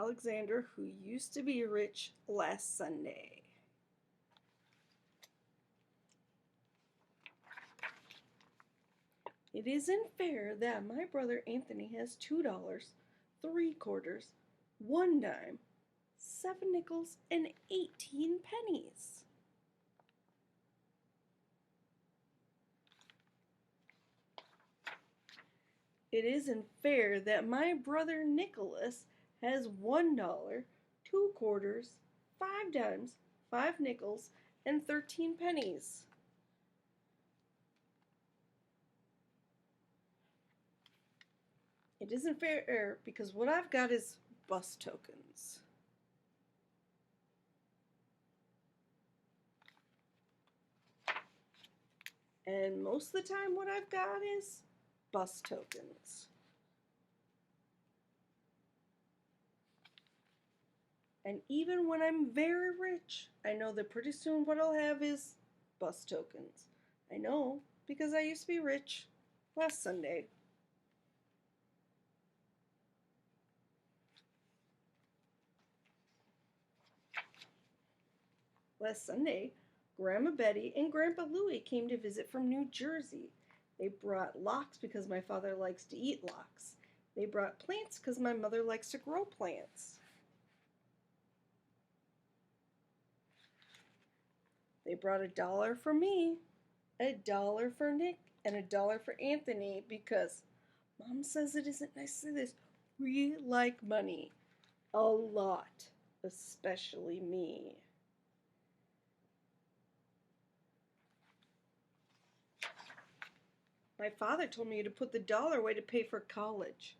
Alexander, who used to be rich last Sunday. It isn't fair that my brother Anthony has $2, 3/4, 1 dime, 7 nickels, and 18 pennies. It isn't fair that my brother Nicholas has $1, 2/4, 5 dimes, 5 nickels, and 13 pennies. It isn't fair because what I've got is bus tokens. And most of the time what I've got is bus tokens. And even when I'm very rich, I know that pretty soon what I'll have is bus tokens. I know because I used to be rich last Sunday. Last Sunday, Grandma Betty and Grandpa Louie came to visit from New Jersey. They brought lox because my father likes to eat lox. They brought plants because my mother likes to grow plants. They brought $1 for me, $1 for Nick, and $1 for Anthony because Mom says it isn't nice to say this. We like money a lot, especially me. My father told me to put the $1 away to pay for college.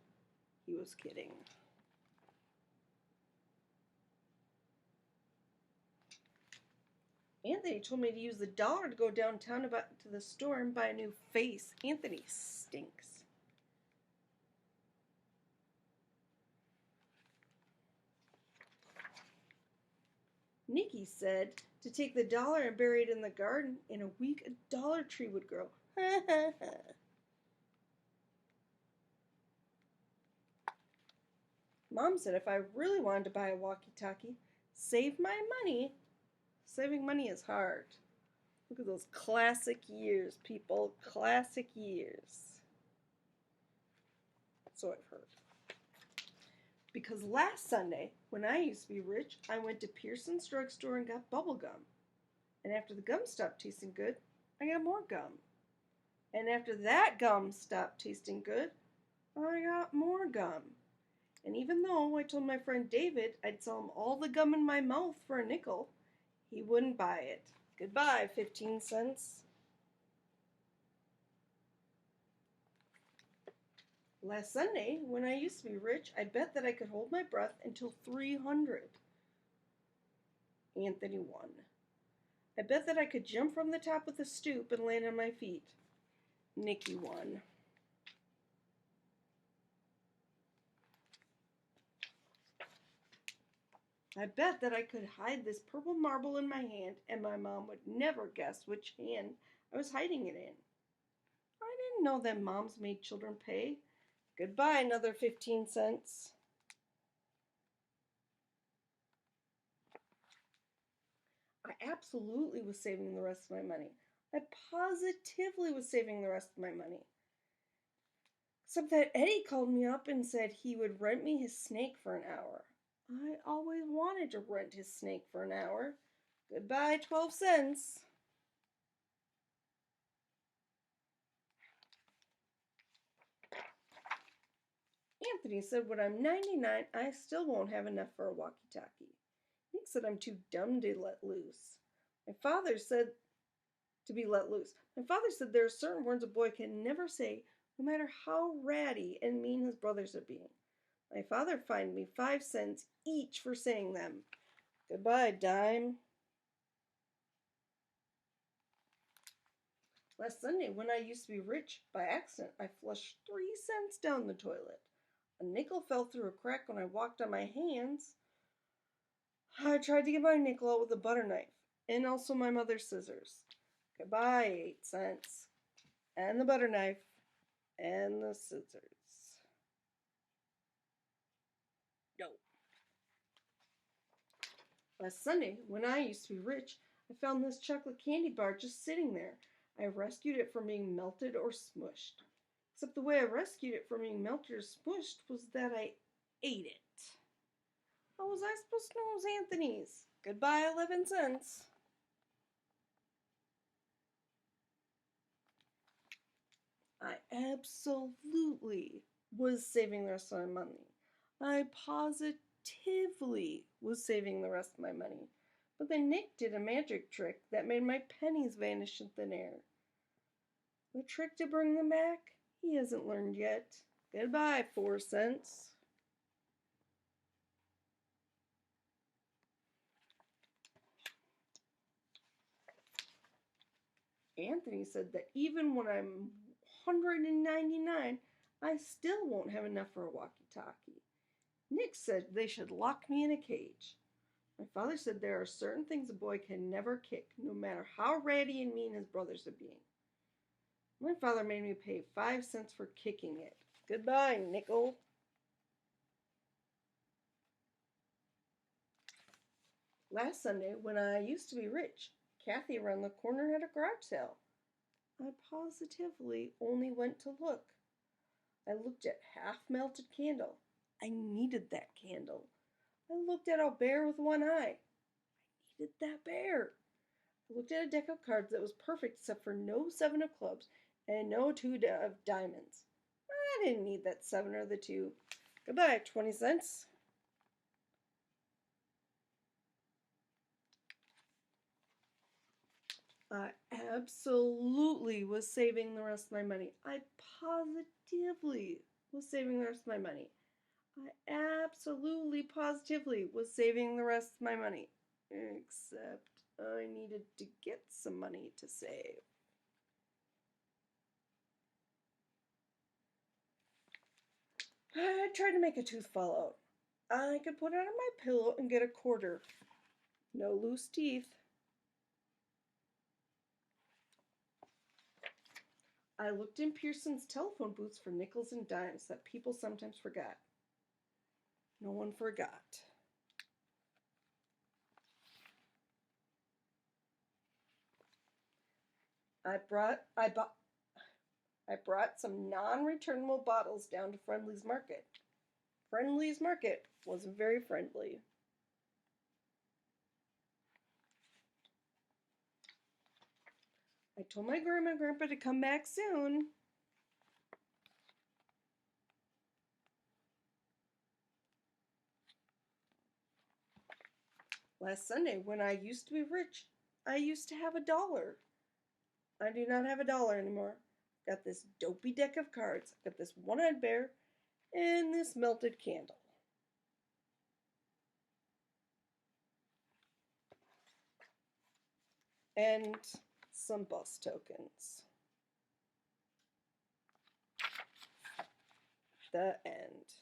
He was kidding. Anthony told me to use the $1 to go downtown to the store and buy a new face. Anthony stinks. Nikki said to take the $1 and bury it in the garden. In a week, a dollar tree would grow. Mom said if I really wanted to buy a walkie-talkie, save my money. Saving money is hard. Look at those classic years, people. Classic years. So I've heard. Because last Sunday, when I used to be rich, I went to Pearson's drugstore and got bubble gum. And after the gum stopped tasting good, I got more gum. And after that gum stopped tasting good, I got more gum. And even though I told my friend David I'd sell him all the gum in my mouth for a nickel, he wouldn't buy it. Goodbye, 15 cents. Last Sunday, when I used to be rich, I bet that I could hold my breath until 300. Anthony won. I bet that I could jump from the top of the stoop and land on my feet. Nikki won. I bet that I could hide this purple marble in my hand and my mom would never guess which hand I was hiding it in. I didn't know that moms made children pay. Goodbye, another 15 cents. I absolutely was saving the rest of my money. I positively was saving the rest of my money. Except that Eddie called me up and said he would rent me his snake for an hour. I always wanted to rent his snake for an hour. Goodbye, 12 cents. Anthony said when I'm 99, I still won't have enough for a walkie-talkie. Nick said I'm too dumb to let loose. My father said to be let loose. My father said there are certain words a boy can never say, no matter how ratty and mean his brothers are being. My father fined me 5 cents each for saying them. Goodbye, dime. Last Sunday, when I used to be rich, by accident, I flushed 3 cents down the toilet. A nickel fell through a crack when I walked on my hands. I tried to get my nickel out with a butter knife, and also my mother's scissors. Goodbye, 8 cents. And the butter knife, and the scissors. No. Last Sunday, when I used to be rich, I found this chocolate candy bar just sitting there. I rescued it from being melted or smushed. Except the way I rescued it from being melted or smushed was that I ate it. How was I supposed to know it was Anthony's? Goodbye, 11 cents. I absolutely was saving the rest of my money. I positively was saving the rest of my money. But then Nick did a magic trick that made my pennies vanish in thin air. The trick to bring them back, he hasn't learned yet. Goodbye, 4 cents. Anthony said that even when I'm 199, I still won't have enough for a walkie-talkie. Nick said they should lock me in a cage. My father said there are certain things a boy can never kick, no matter how ratty and mean his brothers are being. My father made me pay 5 cents for kicking it. Goodbye, nickel. Last Sunday, when I used to be rich, Kathy around the corner had a garage sale. I positively only went to look. I looked at half-melted candle. I needed that candle. I looked at a bear with one eye. I needed that bear. I looked at a deck of cards that was perfect except for no 7 of clubs and no 2 of diamonds. I didn't need that 7 or the 2. Goodbye, 20 cents. I absolutely was saving the rest of my money. I positively was saving the rest of my money. I absolutely positively was saving the rest of my money. Except I needed to get some money to save. I tried to make a tooth fall out. I could put it on my pillow and get a quarter. No loose teeth. I looked in Pearson's telephone booths for nickels and dimes that people sometimes forgot. No one forgot. I brought some non-returnable bottles down to Friendly's Market. Friendly's Market wasn't very friendly. I told my grandma and grandpa to come back soon. Last Sunday, when I used to be rich, I used to have $1. I do not have $1 anymore. Got this dopey deck of cards, got this one-eyed bear, and this melted candle. And some bus tokens. The end.